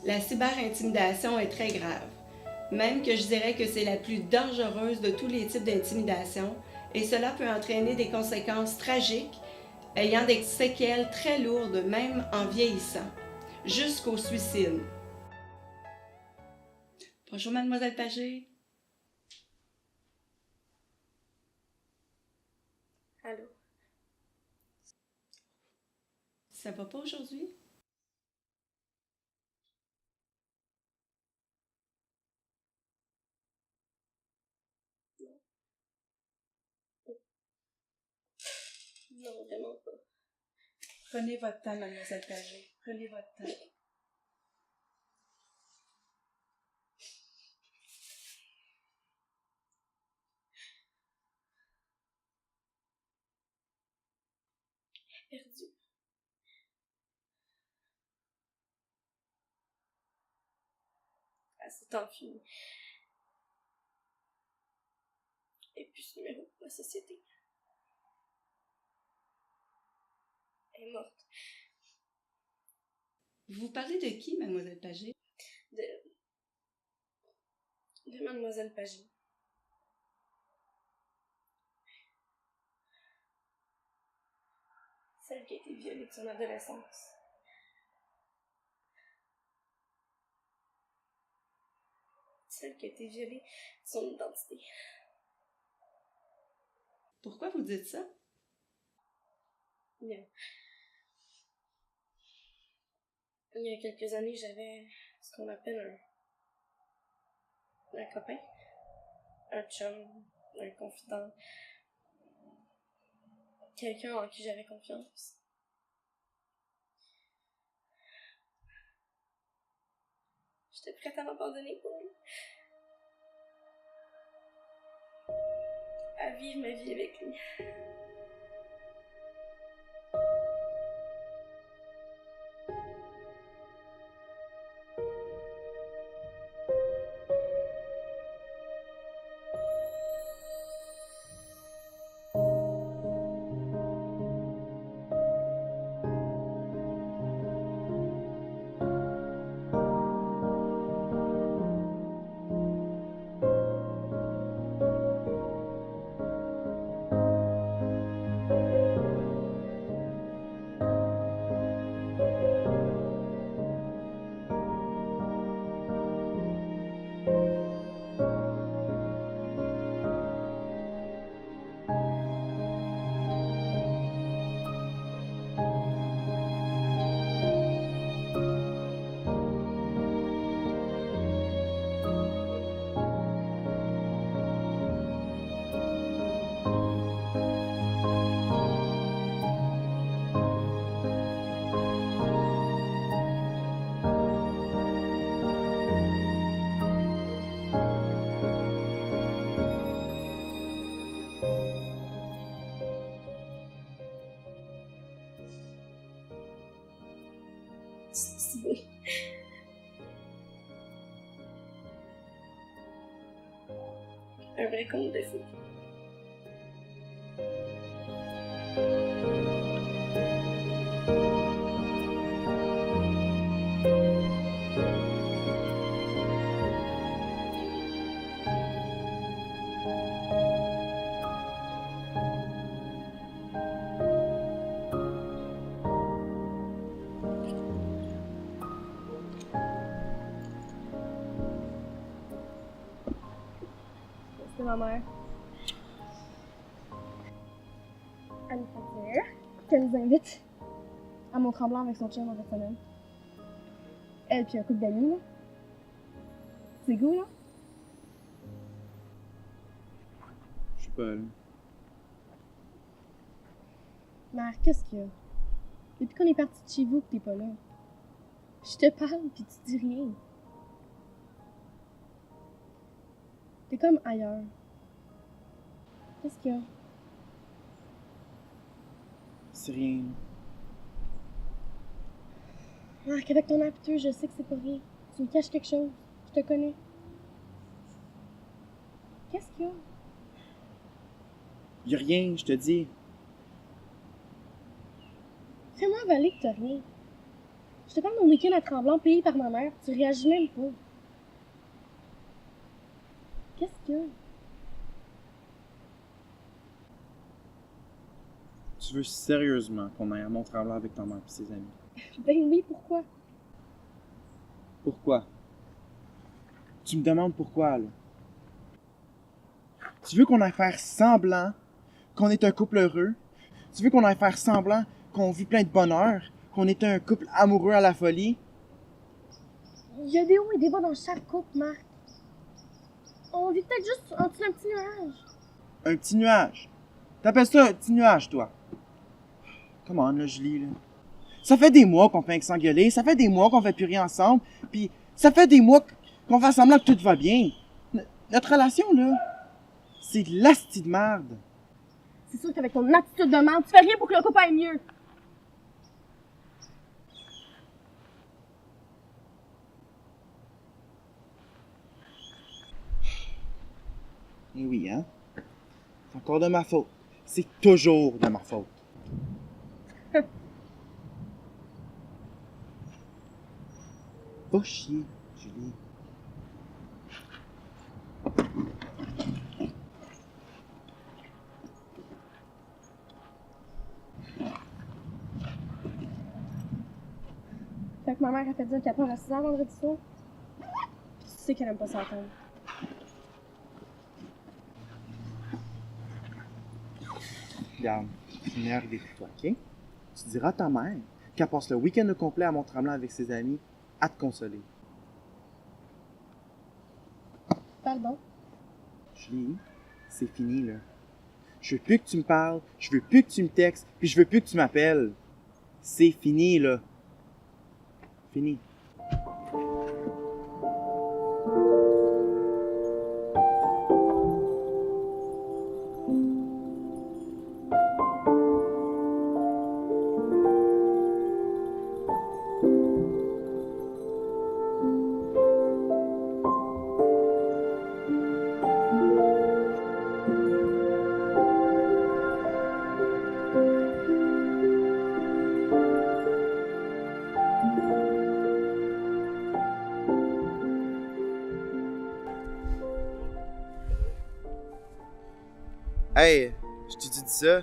La cyberintimidation est très grave, même que je dirais que c'est la plus dangereuse de tous les types d'intimidation et cela peut entraîner des conséquences tragiques ayant des séquelles très lourdes même en vieillissant, jusqu'au suicide. Bonjour mademoiselle Pagé. Allô? Ça va pas aujourd'hui? Non. Non, vraiment pas. Prenez votre temps, mademoiselle Pagé. Prenez votre temps. Perdu. Elle s'est enfuie. Et puis ce numéro de la société. Elle est morte. Vous parlez de qui, mademoiselle Pagé? De Mademoiselle Pagé. Celle qui a été violée de son adolescence. Celle qui a été violée de son identité. Pourquoi vous dites ça? Il y a quelques années, j'avais ce qu'on appelle un copain, un chum, un confident, quelqu'un en qui j'avais confiance. J'étais prête à m'abandonner pour lui. À vivre ma vie avec lui. C'est beau. Un vrai conte de fées. C'est ma mère. Elle nous fait dire qu'elle nous invite à Mont-Tremblant avec son chum en fin de semaine. Elle puis un couple d'amis, là. C'est goût, là? Je sais pas, là. Mère, qu'est-ce qu'il y a? Depuis qu'on est parti de chez vous que t'es pas là. Je te parle pis tu dis rien. T'es comme ailleurs. Qu'est-ce qu'il y a? C'est rien. Marc, avec ton apteux, je sais que c'est pas rien. Tu me caches quelque chose. Je te connais. Qu'est-ce qu'il y a? Y'a rien, je te dis. Fais-moi avaler que t'as rien. Je Je te parle d'un week-end à Tremblant payé par ma mère. Tu réagis même pas. Qu'est-ce que... Tu veux sérieusement qu'on aille à Mont-Tremblant avec ta mère et ses amis? Ben oui, pourquoi? Pourquoi? Tu me demandes pourquoi, là? Tu veux qu'on aille faire semblant qu'on est un couple heureux? Tu veux qu'on aille faire semblant qu'on vit plein de bonheur? Qu'on est un couple amoureux à la folie? Il y a des hauts et des bas dans chaque couple, Marc. On vit peut-être juste en dessous d'un petit nuage. Un petit nuage? T'appelles ça un petit nuage, toi? Come on, là, Julie, là. Ça fait des mois qu'on fait s'engueuler, ça fait des mois qu'on fait plus rien ensemble, puis ça fait des mois qu'on fait semblant que tout va bien. Notre relation, là, c'est de l'asti de merde. C'est sûr qu'avec ton attitude de merde, tu fais rien pour que le couple aille mieux. Eh oui, hein? C'est encore de ma faute. C'est toujours de ma faute. Va chier, Julie. Fait que ma mère a fait dire qu'elle part à 6h vendredi soir. Puis tu sais qu'elle aime pas s'entendre. Regarde, une meilleure idée pour toi, ok? Tu diras à ta mère qu'elle passe le week-end au complet à Mont-Tremblant avec ses amis à te consoler. Pardon? Julie, c'est fini, là. Je veux plus que tu me parles, je veux plus que tu me textes, puis je veux plus que tu m'appelles. C'est fini, là. Fini. Hey, je t'ai dit ça?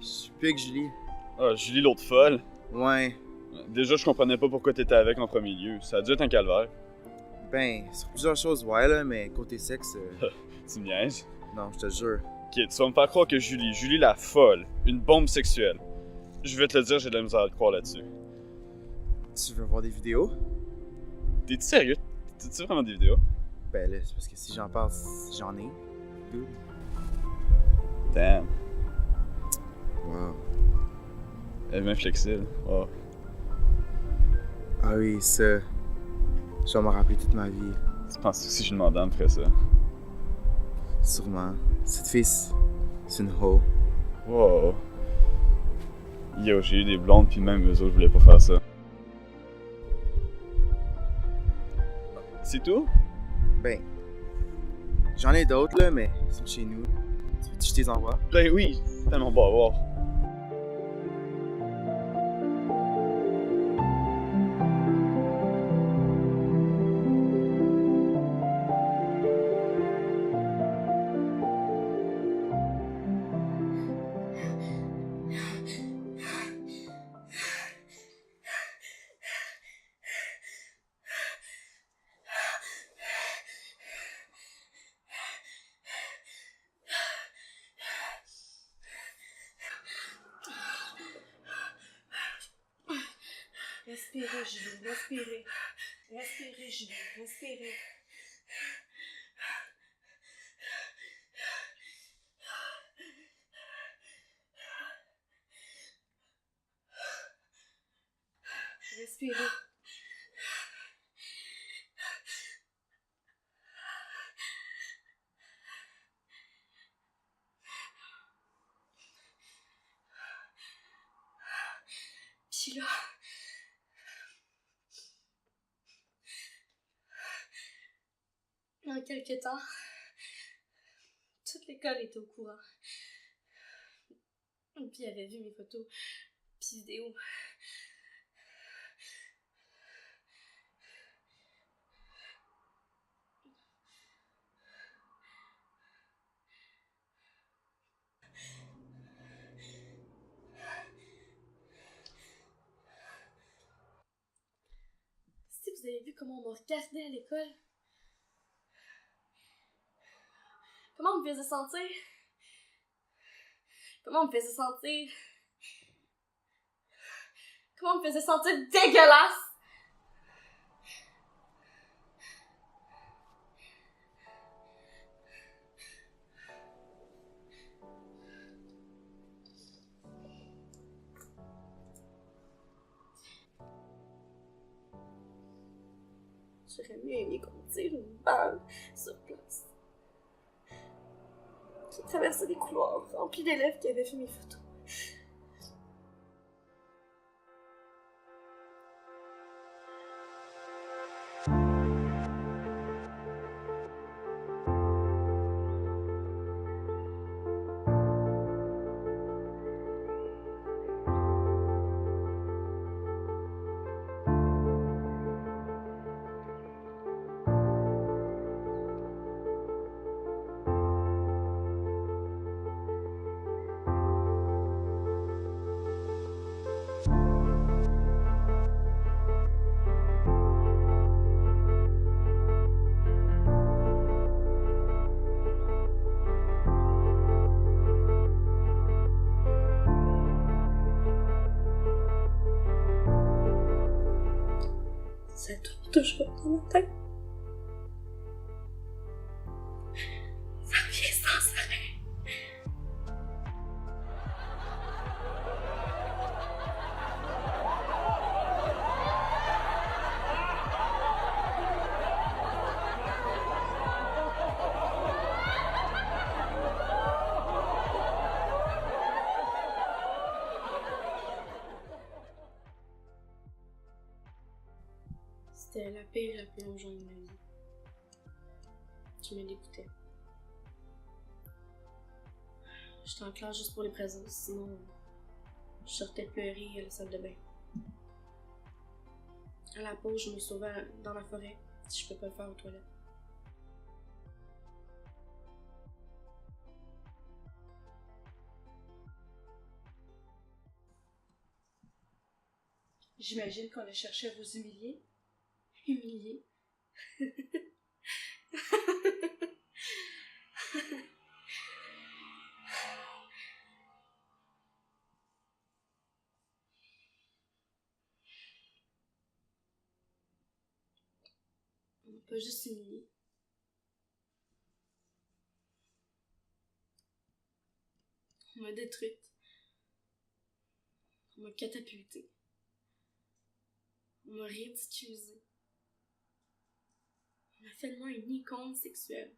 Je suis plus avec Julie. Ah, Julie, l'autre folle. Ouais, Déjà, je comprenais pas pourquoi t'étais avec en premier lieu. Ça a dû être un calvaire. ben, sur plusieurs choses, ouais, là, mais côté sexe, Tu me niaises. non, je te jure. Ok, tu vas me faire croire que Julie la folle, une bombe sexuelle. Je vais te le dire, j'ai de la misère à te croire là-dessus. Tu veux voir des vidéos? T'es-tu sérieux? T'as-tu vraiment des vidéos? Ben là, c'est parce que si j'en parle, j'en ai. Dude. Damn. Wow. Elle est bien flexible. Wow. Ah oui, ça. Je vais m'en rappeler toute ma vie. Tu penses que si je demandais, elle me ferait ça? Sûrement. Cette fille, c'est une hoe. Wow. Yo, j'ai eu des blondes, puis même eux autres voulaient pas faire ça. C'est tout? Ben, j'en ai d'autres, là, mais ils sont chez nous. Tu veux que je te les envoie? Ben oui, c'est tellement beau à voir. Respirez, Julie, respirez. Respirez, Julie, respirez. Respirez. Puis là, en quelques temps, toute l'école était au courant. Puis elle avait vu mes photos, puis vidéos. vous avez vu comment on m'a regardé à l'école? Comment on me faisait sentir? Comment on me faisait sentir? Comment on me faisait sentir dégueulasse? J'aurais mieux aimé qu'on me tire une balle sur place. J'ai traversé des couloirs remplis d'élèves qui avaient fait mes photos. Ça tourne toujours dans ma tête. Ça revient sans arrêt. C'était la pire et la plus longue journée de ma vie. Je me dégoûtais. J'étais en classe juste pour les présences, sinon je sortais pleurer à la salle de bain. À la pause, je me sauvais dans la forêt si je peux pas le faire aux toilettes. J'imagine qu'on a cherché à vous humilier. Humiliée. On m'a pas juste humiliée. On m'a détruite. On m'a catapultée. On m'a ridiculisée. On m'a fait de moi une icône sexuelle.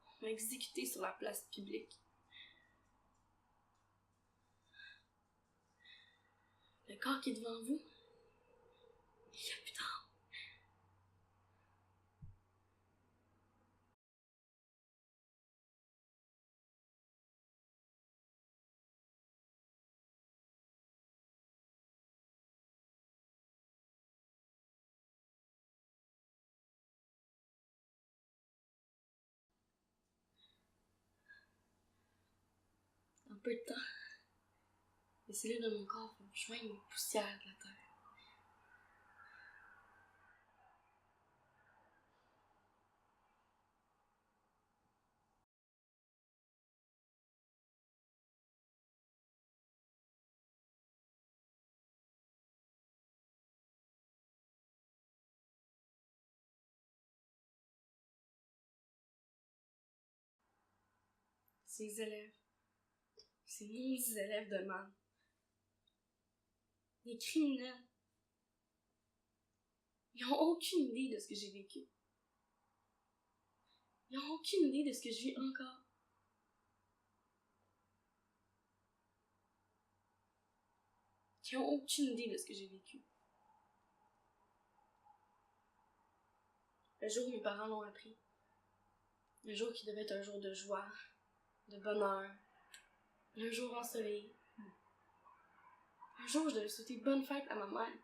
On m'a exécutée sur la place publique. Le corps qui est devant vous, il n'y a plus d'âme. En peu de temps, les cellules de mon corps vont joindre les poussières de la terre. Ces élèves, ces maudits élèves de merde, des criminels, ils n'ont aucune idée de ce que j'ai vécu. Ils n'ont aucune idée de ce que je vis encore. Ils n'ont aucune idée de ce que j'ai vécu. Le jour où mes parents l'ont appris, le jour qui devait être un jour de joie, de bonheur, un jour ensoleillé, un jour où je devais souhaiter bonne fête à ma mère.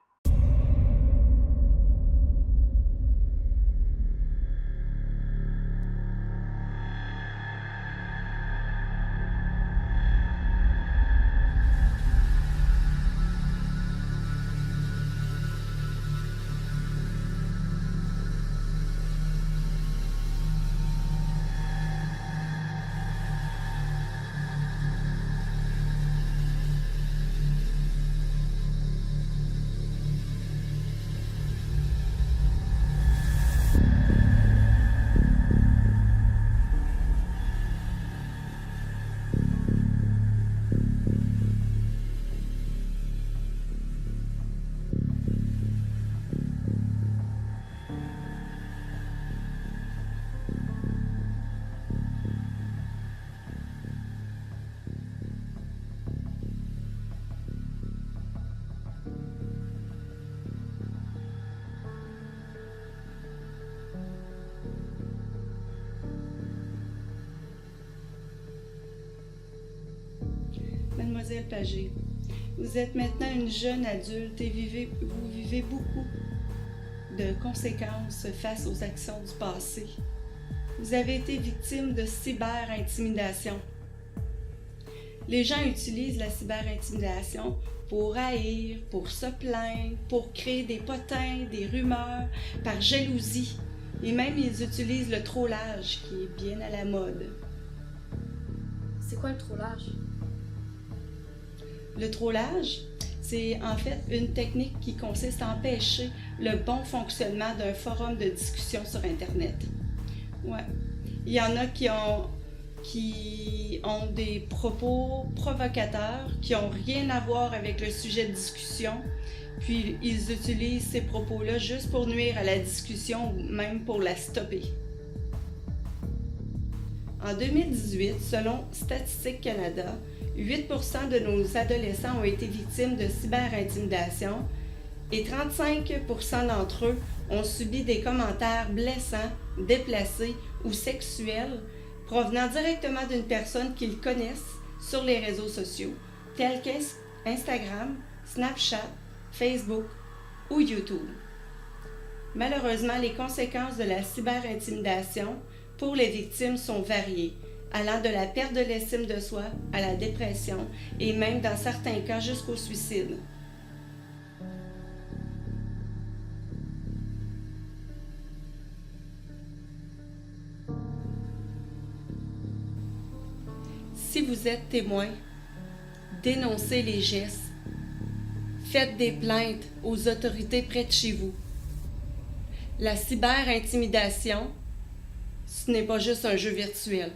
mademoiselle Pagé. Vous êtes maintenant une jeune adulte et vous vivez beaucoup de conséquences face aux actions du passé. Vous avez été victime de cyber-intimidation. Les gens utilisent la cyber-intimidation pour haïr, pour se plaindre, pour créer des potins, des rumeurs, par jalousie. Et même ils utilisent le trollage qui est bien à la mode. C'est quoi le trollage? Le trollage, c'est en fait une technique qui consiste à empêcher le bon fonctionnement d'un forum de discussion sur Internet. Ouais. Il y en a qui ont des propos provocateurs, qui n'ont rien à voir avec le sujet de discussion, puis ils utilisent ces propos-là juste pour nuire à la discussion ou même pour la stopper. En 2018, selon Statistique Canada, 8% de nos adolescents ont été victimes de cyber-intimidation et 35% d'entre eux ont subi des commentaires blessants, déplacés ou sexuels provenant directement d'une personne qu'ils connaissent sur les réseaux sociaux, tels qu'Instagram, Snapchat, Facebook ou YouTube. Malheureusement, les conséquences de la cyber-intimidation pour les victimes sont variées, allant de la perte de l'estime de soi à la dépression et même dans certains cas jusqu'au suicide. Si vous êtes témoin, dénoncez les gestes. Faites des plaintes aux autorités près de chez vous. La cyber-intimidation, ce n'est pas juste un jeu virtuel.